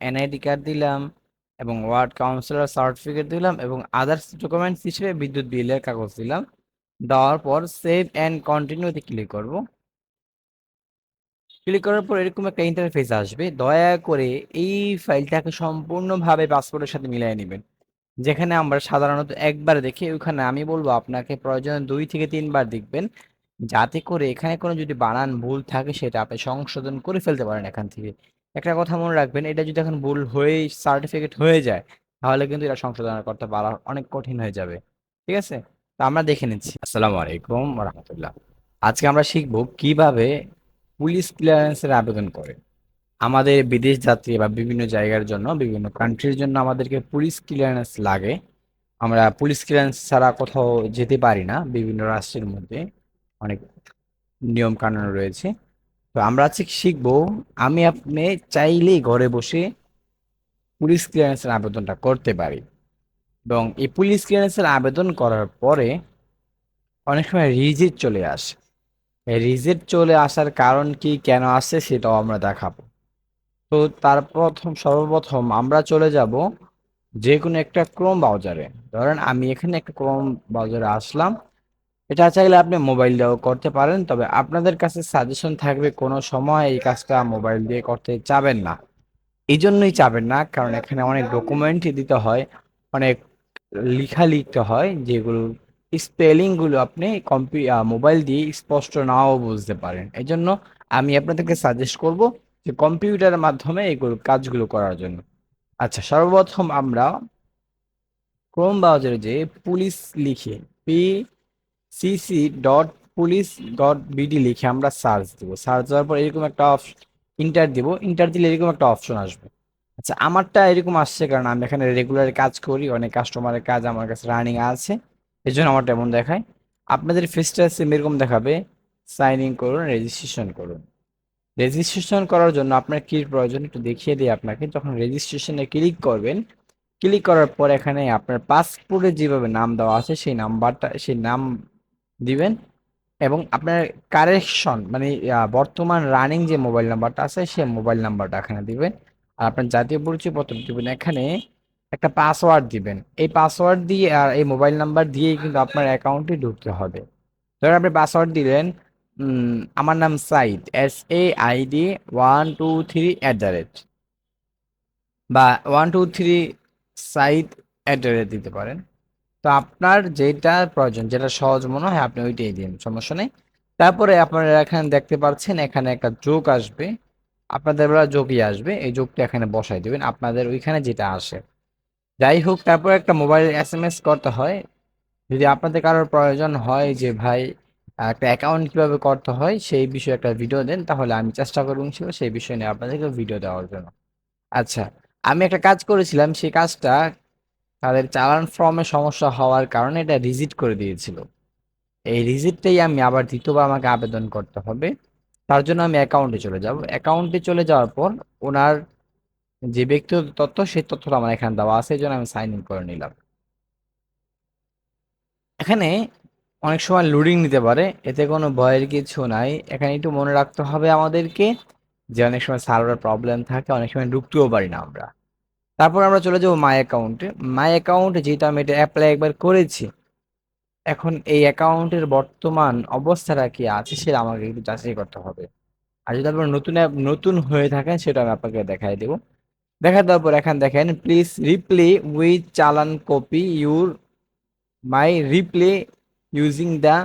NID card দিলাম এবং ward councillor certificate দিলাম এবং আদার্স ডকুমেন্টস হিসেবে বিদ্যুৎ বিলের কাগজ দিলাম। দেওয়ার পর সেভ অ্যান্ড কন্টিনিউতে ক্লিক করব। ক্লিক করার পর এরকম একটা ইন্টারফেস আসবে। দয়া করে এই ফাইলটাকে সম্পূর্ণভাবে পাসপোর্টের সাথে মিলিয়ে নেবেন। যেখানে আমরা সাধারণত একবার দেখি, ওইখানে আমি বলবো আপনাকে প্রয়োজনে 2 থেকে 3 বার দেখবেন, যাতে করে এখানে কোনো যদি বানান ভুল থাকে সেটা আপনি সংশোধন করে ফেলতে পারেন এখান থেকে। একটা কথা মনে রাখবেন, এটা যদি এখন ভুল হয়ে সার্টিফিকেট হয়ে যায়, তাহলে কিন্তু এটা সংশোধন করতে পারা অনেক কঠিন হয়ে যাবে। ঠিক আছে? তো আমরা দেখে নিচ্ছি। আসসালামু আলাইকুম ওয়া রাহমাতুল্লাহ। আজকে আমরা শিখব কিভাবে পুলিশ ক্লিয়ারেন্সের আবেদন করে। আমাদের বিদেশ যাত্রী বা বিভিন্ন জায়গার জন্য, বিভিন্ন কান্ট্রির জন্য আমাদেরকে পুলিশ ক্লিয়ারেন্স লাগে। আমরা পুলিশ ক্লিয়ারেন্স ছাড়া কোথাও যেতে পারি না। বিভিন্ন রাষ্ট্রের মধ্যে অনেক নিয়ম কানুন রয়েছে। তো আমরা আজকে শিখবো, আমি আপনি চাইলেই ঘরে বসে পুলিশ ক্লিয়ারেন্সের আবেদনটা করতে পারি। এবং এই পুলিশ ক্লিয়ারেন্সের আবেদন করার পরে অনেক সময় রিজেক্ট চলে আসে। এই রিজেক্ট চলে আসার কারণ কি, কেন আসে, সেটাও আমরা দেখাবো। তো তার সর্বপ্রথম আমরা চলে যাব যে কোনো একটা ক্রোম ব্রাউজারে। ধরেন আমি এখানে একটা ক্রোম ব্রাউজারে আসলাম। এটা চাইলে আপনি মোবাইল দিয়েও করতে পারেন, তবে আপনাদের কাছে সাজেশন থাকবে কোনো সময় এই কাজটা মোবাইল দিয়ে করতে চাবেন না। এই জন্যই চাবেন না, কারণ এখানে অনেক ডকুমেন্ট দিতে হয়, অনেক লিখা লিখতে হয়, যেগুলো স্পেলিং গুলো আপনি মোবাইল দিয়ে স্পষ্ট নাও বুঝতে পারেন। এই জন্য আমি আপনাদেরকে সাজেস্ট করব যে কম্পিউটারের মাধ্যমে এগুলো কাজগুলো করার জন্য। আচ্ছা, সর্বপ্রথম আমরা ক্রোম ব্রাউজারে যে পুলিশ লিখে pcc.police.bd লিখে আমরা সার্চ দিব। সার্চ দেওয়ার পর এরকম একটা ইন্টার দিব। ইন্টার দিলে এরকম একটা অপশন আসবে। আচ্ছা, আমারটা এরকম আসছে কারণ আমি এখানে রেগুলার কাজ করি, অনেক কাস্টমারের কাজ আমার কাছে রানিং আছে, এই জন্য আমারটা এমন দেখায়। আপনাদের ফেসটা সেম এরকম দেখাবে, সাইন ইন করুন, রেজিস্ট্রেশন করুন। রেজিস্ট্রেশন করার জন্য আপনার কি প্রয়োজন একটু দেখিয়ে দিই আপনাকে। যখন রেজিস্ট্রেশনে ক্লিক করবেন, ক্লিক করার পর এখানে আপনার পাসপোর্টে যেভাবে নাম দেওয়া আছে সেই নাম দিবেন এবং আপনার কারেকশন মানে বর্তমান রানিং যে মোবাইল নাম্বারটা আছে সেই মোবাইল নাম্বারটা এখানে দিবেন। আর আপনার জাতীয় পরিচয়পত্র দিবেন। এখানে একটা পাসওয়ার্ড দিবেন। এই পাসওয়ার্ড দিয়ে আর এই মোবাইল নাম্বার দিয়েই কিন্তু আপনার অ্যাকাউন্টে ঢুকতে হবে। ধরেন আপনি পাসওয়ার্ড দিলেন, আমার নাম সাইদ, SAID 123 বা 123 সাইদ দিতে পারেন। তো আপনার যেটা প্রয়োজন, যেটা সহজ মনে হয় আপনি ওইটাই দিন, সমস্যা নেই। তারপরে আপনারা এখানে দেখতে পাচ্ছেন এখানে একটা যোগ আসবে, আপনাদের বেলা যোগই আসবে, এই যোগটা এখানে বসাই দিবেন আপনাদের ওইখানে যেটা আসে। যাই হোক, তারপর একটা মোবাইল SMS করতে হয়। যদি আপনাদের কারোর প্রয়োজন হয় যে ভাই একটা অ্যাকাউন্ট কিভাবে করতে হয় সেই বিষয়ে একটা ভিডিও দেন, তাহলে আমি চেষ্টা করবো সেই বিষয় নিয়ে আপনাদেরকে ভিডিও দেওয়ার জন্য। আচ্ছা, আমি একটা কাজ করেছিলাম, সেই কাজটা তাদের চালান ফর্মে সমস্যা হওয়ার কারণে এটা রিজেক্ট করে দিয়েছিল। এই রিজেক্টটাই আমি আবার দ্বিতীয়বার আমাকে আবেদন করতে হবে। তার জন্য আমি অ্যাকাউন্টে চলে যাব। অ্যাকাউন্টে চলে যাওয়ার পর ওনার যে ব্যক্তিগত তথ্য সেই তথ্যটা আমার এখানে দেওয়া আছে, এই জন্য আমি সাইন ইন করে নিলাম। এখানে অনেক সময় লোডিং নিতে পারে, এতে কোনো ভয়ের কিছু নাই। এখানে একটু মনে রাখতে হবে আমাদেরকে যে অনেক সময় সার্ভার প্রবলেম থাকে, অনেক সময় ঢুকতেও পারি না আমরা। তারপর আমরা চলে যাবো মাই অ্যাকাউন্টে। মাই অ্যাকাউন্টে যেহেতু আমি এটা অ্যাপ্লাই একবার করেছি, এখন এই অ্যাকাউন্টের বর্তমান অবস্থাটা কি আছে সেটা আমাকে একটু যাচাই করতে হবে। আর যদি আপনার নতুন অ্যাপ নতুন হয়ে থাকেন সেটা আমি আপনাকে দেখাই দেবো। দেখা দেওয়ার পর এখানে দেখেন please reply with challan copy your my reply using the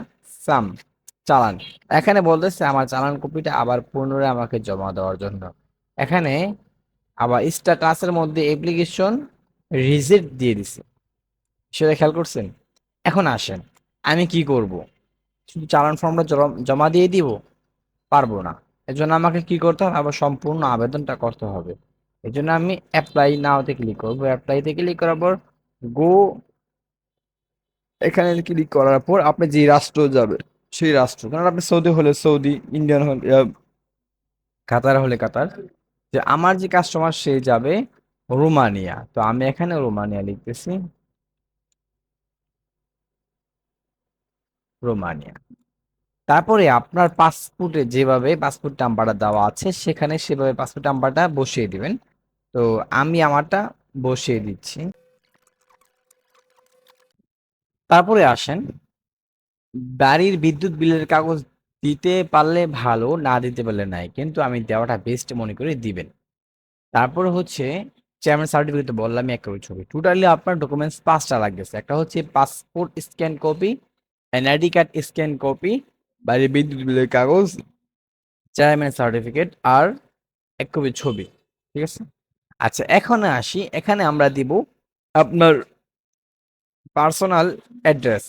same challan. এখানে বলতেছে আমার চালান কপিটা আবার পুনরায় আমাকে জমা দেওয়ার জন্য। এখানে আবার স্ট্যাটাসের মধ্যে অ্যাপ্লিকেশন রিজেক্ট দিয়ে দিছে, সেটা খেয়াল করছেন? এখন আসেন, আমি কি করব? শুধু চালান ফর্মটা জমা দিয়ে দিব? পারবো না। এজন্য আমাকে কি করতে হবে, আবার সম্পূর্ণ আবেদনটা করতে হবে। এজন্য আমি অ্যাপ্লাই নাওতে ক্লিক করবো। অ্যাপ্লাইতে ক্লিক করার পর গো, এখানে ক্লিক করার পর আপনি যে রাষ্ট্র যাবে সেই রাষ্ট্র, কারণ আপনি সৌদি হলে সৌদি, ইন্ডিয়ান হলে কাতার হলে কাতার। যে আমার যে কাস্টমার সে যাবে রোমানিয়া, তো আমি এখানে রোমানিয়া লিখতেছি, রোমানিয়া। তারপরে আপনার পাসপোর্টে যেভাবে পাসপোর্ট নাম্বারটা দেওয়া আছে সেখানে সেভাবে পাসপোর্ট নাম্বারটা বসিয়ে দিবেন। তো আমি আমারটা বসিয়ে দিচ্ছি। তারপরে আসেন, বাড়ির বিদ্যুৎ বিলের কাগজ দিতে পারলে ভালো, না দিতে পারলে নাই, কিন্তু আমি দেওয়াটা বেস্ট মনে করি দিবেন। তারপরে হচ্ছে চেয়ারম্যান সার্টিফিকেট তো বললামই, একটা ওই ছবি। টোটালি আপনার ডকুমেন্টস 5টা লাগতেছে। একটা হচ্ছে passport scan copy, NID card scan copy, বাড়ির বিদ্যুৎ বিলের কাগজ, চেয়ারম্যান সার্টিফিকেট, আর এক কপি ছবি। ঠিক আছে? আচ্ছা, এখন আসি, এখানে আমরা দিব আপনার পার্সোনাল অ্যাড্রেস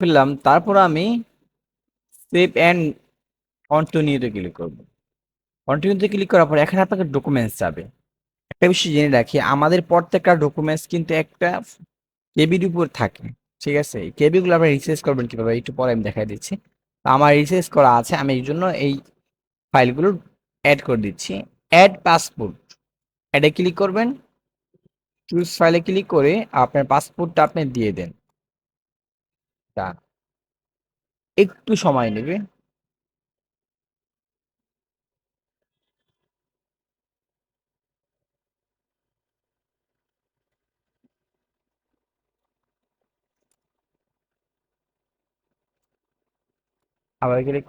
ফেললাম। তারপর আমি সেভ অ্যান্ড কন্টিনিউতে ক্লিক করব। কন্টিনিউতে ক্লিক করার পর এখানে আপনাকে ডকুমেন্টস যাবে। একটা বিষয় জেনে রাখি, আমাদের প্রত্যেকটা ডকুমেন্টস কিন্তু একটা কেবির উপর থাকে। ঠিক আছে? এই কেবিগুলো আপনি রিসার্চ করবেন কিভাবে, একটু পরে আমি দেখাই দিচ্ছি। তো আমার রিসার্চ করা আছে, আমি এই জন্য এই ফাইলগুলো অ্যাড করে দিচ্ছি। অ্যাড পাসপোর্ট, অ্যাডে ক্লিক করবেন, চুজ ফাইলে ক্লিক করে আপনার পাসপোর্টটা আপনি দিয়ে দেন। তা একটু সময় নেবে। আবার ক্লিক,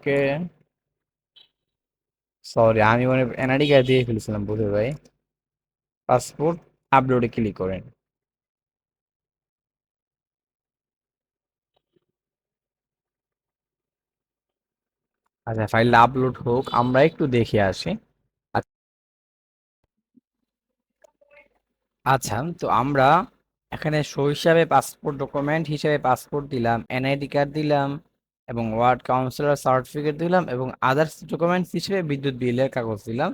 সরি আমি মানে এনআইডি কার্ড দিয়ে ফেলেছিলাম বুঝে ভাই। পাসপোর্ট আপলোডে ক্লিক করেন। আচ্ছা, ফাইলটা আপলোড হোক, আমরা একটু দেখে আসি। আচ্ছা, তো আমরা এখানে হিসাবে পাসপোর্ট ডকুমেন্ট হিসেবে পাসপোর্ট দিলাম, এনআইডি কার্ড দিলাম, এবং ওয়ার্ড কাউন্সিলর সার্টিফিকেট দিলাম, এবং আদার্স ডকুমেন্টস হিসেবে বিদ্যুৎ বিলের কাগজ দিলাম।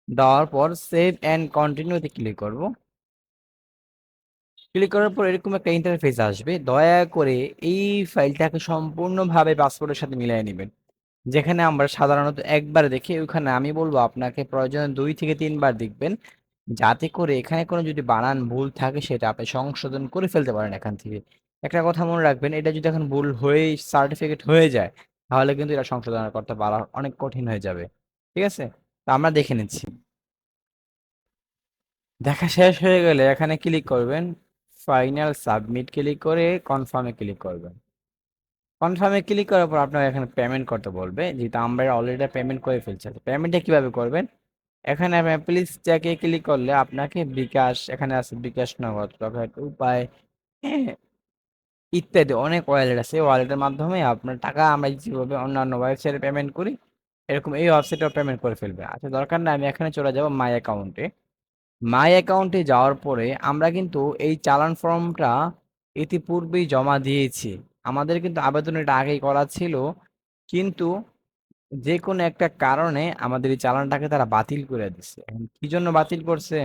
দেওয়ার পর সেভ অ্যান্ড কন্টিনিউতে ক্লিক করব। ক্লিক করার পর এরকম একটা ইন্টারফেস আসবে। দয়া করে এই ফাইলটাকে সম্পূর্ণভাবে পাসপোর্টের সাথে মিলিয়ে নেবেন। যেখানে আমরা সাধারণত একবার দেখি, ওইখানে আমি বলবো আপনাকে প্রয়োজনে 2 থেকে 3 বার দেখবেন, যাতে করে এখানে কোনো যদি বানান ভুল থাকে সেটা আপনি সংশোধন করে ফেলতে পারেন এখান থেকে। একটা কথা মনে রাখবেন, এটা যদি এখন ভুল হয়ে সার্টিফিকেট হয়ে যায়, তাহলে কিন্তু এটা সংশোধন করতে পারা অনেক কঠিন হয়ে যাবে। ঠিক আছে? তো আমরা দেখে নিচ্ছি। দেখা শেষ হয়ে গেলে এখানে ক্লিক করবেন, ফাইনাল সাবমিট ক্লিক করে কনফার্মে ক্লিক করবেন। কনফার্মে ক্লিক করার পর আপনার এখানে পেমেন্ট করতে বলবে, যেহেতু আমরা অলরেডি পেমেন্ট করে ফেলছি। পেমেন্টটা কিভাবে করবেন? এখানে প্লিজ চেকে ক্লিক করলে আপনাকে বিকাশ, এখানে আছে বিকাশ, নগদ, রকেট, উপায়, হ্যাঁ, ইত্যাদি অনেক ওয়ালেট আছে। ওয়ালেটের মাধ্যমে আপনার টাকা আমরা যেভাবে অন্যান্য ওয়েবসাইটে পেমেন্ট করি, এরকম এই ওয়েবসাইটেও পেমেন্ট করে ফেলবে। আচ্ছা, দরকার না, আমি এখানে চলে যাব মাই অ্যাকাউন্টে। মাই অ্যাকাউন্টে যাওয়ার পরে আমরা কিন্তু এই চালান ফর্মটা ইতিপূর্বেই জমা দিয়েছি। আমাদের কিন্তু আবেদন এটা আগেই করা ছিল, কিন্তু যে কোনো একটা কারণে আমাদের এই চালানটাকে তারা বাতিল করে দিচ্ছে। এখন কি জন্য বাতিল করছে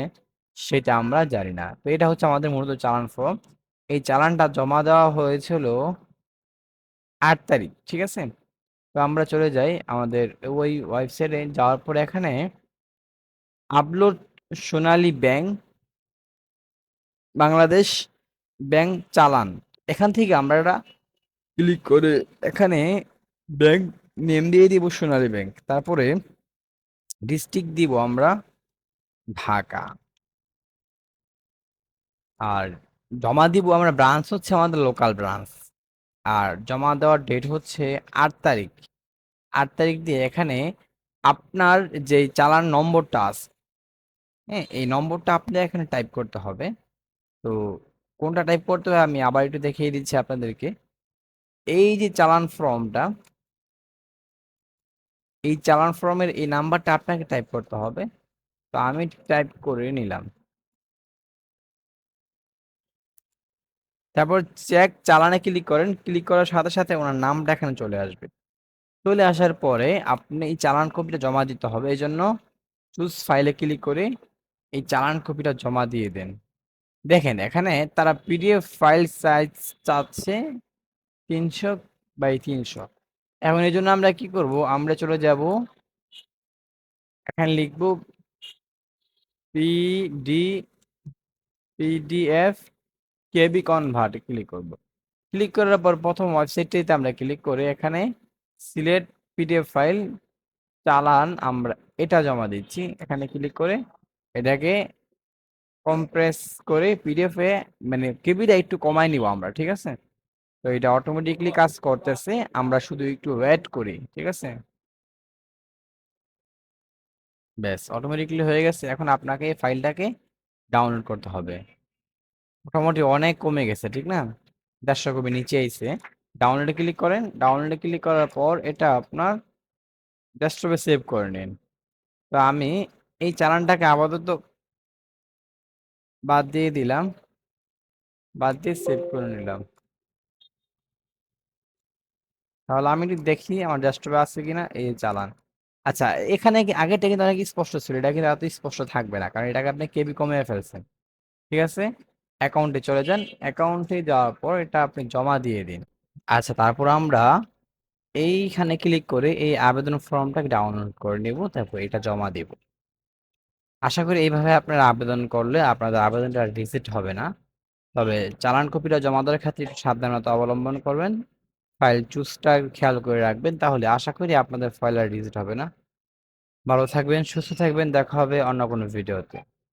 সেটা আমরা জানি না। তো এটা হচ্ছে আমাদের মূলত চালান ফর্ম। এই চালানটা জমা দেওয়া হয়েছিল 8 তারিখ। ঠিক আছে? তো আমরা চলে যাই আমাদের ওই ওয়েবসাইটে, যাওয়ার পরে এখানে আপলোড সোনালী ব্যাংক বাংলাদেশ ব্যাংক চালান, এখান থেকে আমরা এটা ক্লিক করে এখানে ব্যাংক নেম দিয়ে দিব সোনালী ব্যাংক। তারপরে ডিস্ট্রিক্ট দিব আমরা ঢাকা, আর জমা দিব আমরা, ব্রাঞ্চ হচ্ছে আমাদের লোকাল ব্রাঞ্চ, আর জমা দেওয়ার ডেট হচ্ছে 8 তারিখ। 8 তারিখ দিয়ে এখানে আপনার যে চালান নম্বরটা আছে, হ্যাঁ, এই নম্বরটা আপনি এখানে টাইপ করতে হবে। তো কোনটা টাইপ করতে হবে আমি আবার একটু দেখিয়ে দিচ্ছি আপনাদেরকে। এই যে চালান ফর্মটা, এই চালান ফর্মের এই নাম্বারটা আপনাকে টাইপ করতে হবে। তো আমি টাইপ করে নিলাম। তারপর চেক চালানে ক্লিক করেন, ক্লিক করার সাথে সাথে ওনার নামটা এখানে চলে আসবে। চলে আসার পরে আপনি এই চালান কপিটা জমা দিতে হবে, এই জন্য চুজ ফাইলে ক্লিক করে এই চালান কপিটা জমা দিয়ে দেন। দেখেন এখানে তারা পিডিএফ ফাইল সাইজ চাচ্ছে 300 বাই 300। এখন এই জন্য আমরা কি করব, আমরা চলে যাব, এখানে লিখবো পিডি পিডিএফ কেবি কনভার্ট ক্লিক করব। ক্লিক করার পর প্রথম ওয়েবসাইটটিতে আমরা ক্লিক করে এখানে সিলেক্ট পিডিএফ ফাইল চালান আমরা এটা জমা দিচ্ছি। এখানে ক্লিক করে এটাকে কম্প্রেস করে পিডিএফ এ মানে কেবিটা একটু কমাই নিব আমরা, ঠিক আছে? তো এটা অটোমেটিকলি কাজ করতেছে, আমরা শুধু একটু ওয়েট করি, ঠিক আছে? ব্যাস অটোমেটিকলি হয়ে গেছে। এখন আপনাকে এই ফাইলটাকে ডাউনলোড করতে হবে। মোটামুটি অনেক কমে গেছে, ঠিক না? 150 কপি নিচে আইছে। ডাউনলোডে ক্লিক করেন, ডাউনলোডে ক্লিক করার পর এটা আপনার ডেস্কটপে সেভ করে নিন। তো আমি এই চালানটাকে আপাতত বাদ দিয়ে দিলাম, বাদ দিয়ে সেভ করে নিলাম। তাহলে আমি একটু দেখি আমার ডেস্কটপে আছে কিনা এই চালান। আচ্ছা, এখানে কি আগেরটা কিন্তু অনেক স্পষ্ট ছিল, এটা কিন্তু এত স্পষ্ট থাকবে না, কারণ এটাকে আপনি কেবি কমিয়ে ফেলছেন। ঠিক আছে, অ্যাকাউন্টে চলে যান, অ্যাকাউন্টে যাওয়ার পর এটা আপনি জমা দিয়ে দিন। আচ্ছা, তারপর আমরা এইখানে ক্লিক করে এই আবেদন ফর্মটাকে ডাউনলোড করে নিব, তারপর এটা জমা দিব। আশা করি এইভাবে আপনারা আবেদন করলে আপনাদের আবেদনটা রিজেক্ট হবে না। তবে চালান কপিটা জমা দেওয়ার ক্ষেত্রে একটু সাবধানতা অবলম্বন করবেন, ফাইল চুজটা খেয়াল করে রাখবেন, তাহলে আশা করি আপনাদের ফাইল আর রিজেক্ট হবে না। ভালো থাকবেন, সুস্থ থাকবেন, দেখা হবে অন্য কোনো ভিডিওতে।